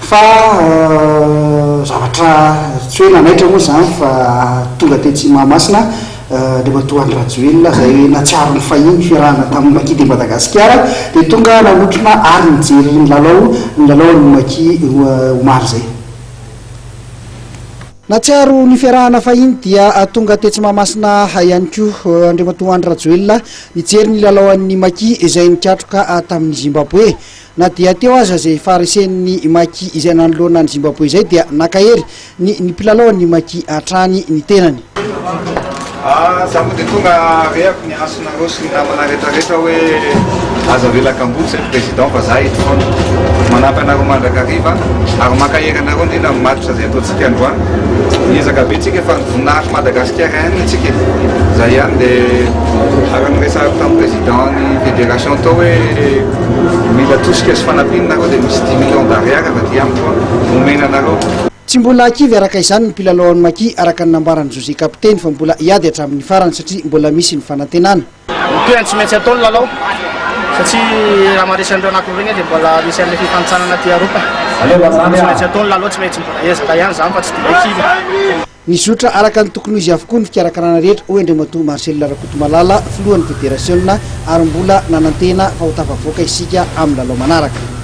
fa zavatra tsy hoe nanaitra moa zany fa tonga tetsy Mahamasina de matoany Rajoelina zay natsiaro ny fahiny fiarahana tamin'ny Maki de Madagasikara de tonga nanotrona ary nijery ny lalao ny Maki Omar zay. Natsiaro ny fiarahana fahiny dia tonga tetsy Mahamasina ihany koa Andriamatoa Rajoelina nijery ny lalaon'ny Maki izay nikatroka tamin'ny Zimbabwe. Na dia teo aza zay farisen'ny Maki izay nanoloana ny Zimbabwe izay dia nakahery ny mpilalao-ny Maki hatrany ny tenany. Zaho dia tonga reako ny asonareo sy ny namana rehetrarehetra hoe aza velaka ambony zay président fa za eto foana manampy anareo mandrakariva ary makahery anareo indrindra mimatotra zay ataontsika androany niezaka be tsika fa voninahitry Madagasikara ihany tsika zay ihany dia ary nyresahako tamin'ny président ny fédération tao hoe mila tosika sy fanampinanareo dia misy 10 millions d'ariary avy amiko omena anareo. Tsy mbola kivy araka izany ny mpilalao Maki araka ny nambarany José kapiteny fa mbola hiady hatramin'ny farany satria mbola misy ny fanantenana. Toerana tsy maintsy atao ny lalao satria raha maresan'ireo anankiroa regny dia mbola misy an'ilay fifanitsanana ty Aropa. Tsy maintsy atao ny lalao tsy maintsy mbola ezaka ihany zany fa tsy dia kivy. Nizotra araka ny tokony izy avokoa ny fikarakarana rehetra hoy Andriamatoa Marcel Rakotomalala filohan'ny fédération ary mbola nanantena fahotavavoaka isika amin'ny lalao manaraka.